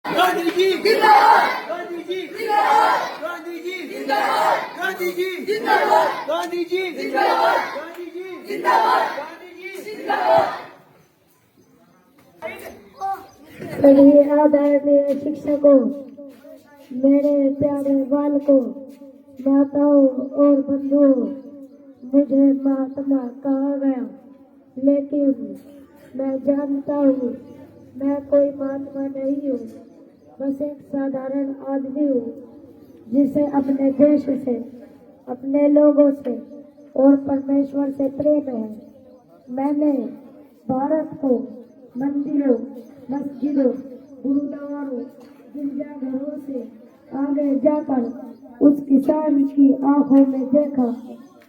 गांधी जी जिंदाबाद, गांधी जी जिंदाबाद, गांधी जी जिंदाबाद, गांधी जी जिंदाबाद, गांधी जी जिंदाबाद, गांधी जी जिंदाबाद, गांधी जी जिंदाबाद। सभी आदरणीय शिक्षकों, मेरे प्यारे बालकों, माताओं और बंधुओं, मुझे महात्मा कहा गया, लेकिन मैं जानता हूँ मैं कोई महात्मा नहीं हूँ, बस एक साधारण आदमी हूँ जिसे अपने देश से, अपने लोगों से और परमेश्वर से प्रेम है। मैंने भारत को मंदिरों, मस्जिदों, गुरुद्वारों, गिरजाघरों से आगे जाकर उस किसान की आंखों में देखा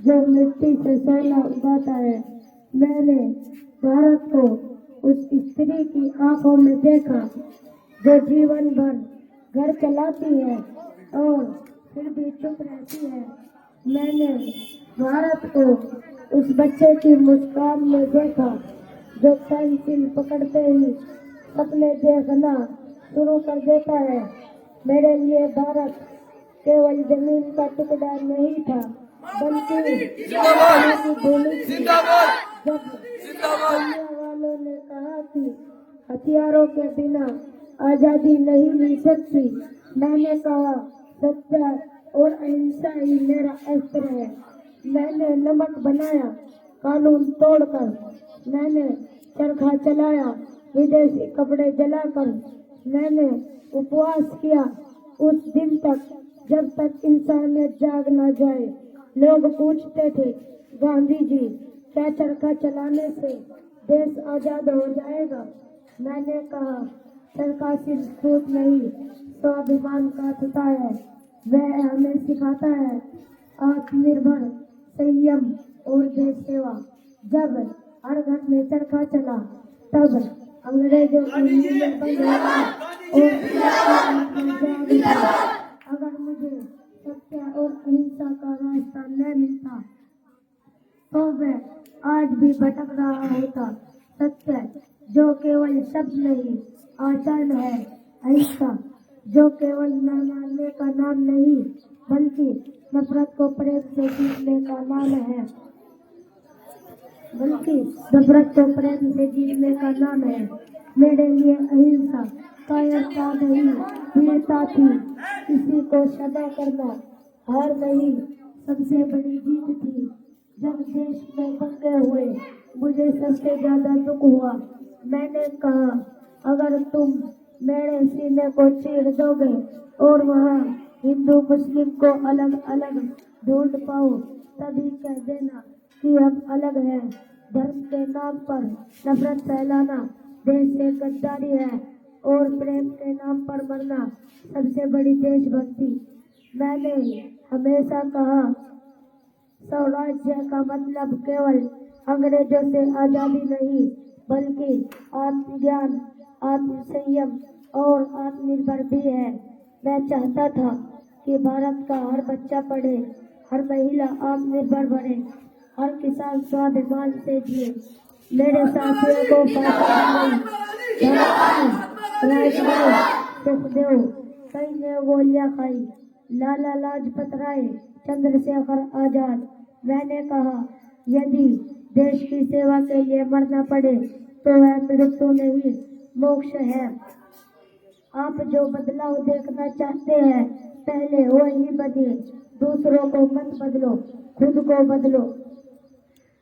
जो मिट्टी से सोना उगाता है। मैंने भारत को उस स्त्री की आंखों में देखा जो जीवन भर घर चलाती है और फिर भी चुप रहती है। मैंने भारत को उस बच्चे की मुस्कान में देखा जो पेंसिल पकड़ते ही सपने देखना शुरू कर देता है। मेरे लिए भारत केवल जमीन का टुकड़ा नहीं था, बल्कि भूमि थी। जब दुनिया वालों ने कहा कि हथियारों के बिना आजादी नहीं मिल सकती, मैंने कहा सत्य और अहिंसा ही मेरा अस्त्र है। मैंने नमक बनाया कानून तोड़कर, मैंने चरखा चलाया विदेशी कपड़े जलाकर, मैंने उपवास किया उस दिन तक जब तक इंसानियत जाग न जाए। लोग पूछते थे, गांधी जी क्या चरखा चलाने से देश आजाद हो जाएगा? मैंने कहा चरखा सिर्फ सूत नहीं, स्वाभिमान काटता है। वह हमें सिखाता है आत्मनिर्भर, संयम और देश सेवा। जब हर घर में चरखा चला तब अंग्रेजों की नींद बंद हुई और अगर मुझे सत्य और अहिंसा का रास्ता न मिलता तो मैं आज भी भटक रहा होता। सत्य जो केवल शब्द नहीं आचरण है, अहिंसा जो केवल न मारने का नाम नहीं बल्कि नफरत को प्रेम से जीतने का नाम है, मेरे लिए अहिंसा कायरता नहीं, वीरता थी। किसी को सदा करना हार नहीं, सबसे बड़ी जीत थी। जब देश में दंगे हुए मुझे सबसे ज्यादा दुख हुआ। मैंने कहा अगर तुम मेरे सीने को चीर दोगे और वहाँ हिंदू मुस्लिम को अलग अलग ढूंढ पाओ, तभी कह देना कि हम अलग हैं। धर्म के नाम पर नफरत फैलाना देश से गद्दारी है और प्रेम के नाम पर मरना सबसे बड़ी देशभक्ति। मैंने हमेशा कहा स्वराज्य का मतलब केवल अंग्रेजों से आजादी नहीं बल्कि आत्मज्ञान, आत्मसंयम और आत्मनिर्भर भी है। मैं चाहता था कि भारत का हर बच्चा पढ़े, हर महिला आत्मनिर्भर बने, हर किसान स्वाभिमान से जिए। मेरे साथियों को सुखदेव कई ने गोलियां खाई, लाला लाजपत राय, चंद्रशेखर आजाद। मैंने कहा यदि देश की सेवा के लिए मरना पड़े तो वह मृत्यु नहीं मोक्ष है। आप जो बदलाव देखना चाहते हैं पहले वही बनिए, दूसरों को मत बदलो, खुद को बदलो।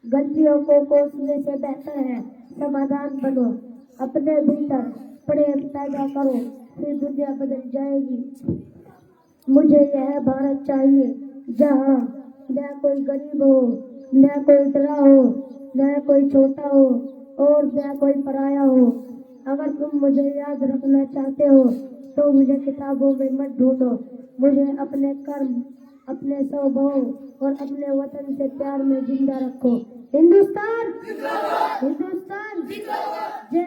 गलतियों को कोसने से बेहतर है समाधान बनो। अपने भीतर प्रेम पैदा करो, फिर दुनिया बदल जाएगी। मुझे यह भारत चाहिए जहाँ न कोई गरीब हो, न कोई डरा हो, न कोई छोटा हो और न कोई पराया हो। अगर तुम मुझे याद रखना चाहते हो तो मुझे किताबों में मत ढूंढो, मुझे अपने कर्म, अपने स्वभाव और अपने वतन से प्यार में जिंदा रखो। हिंदुस्तान, हिंदुस्तान, जय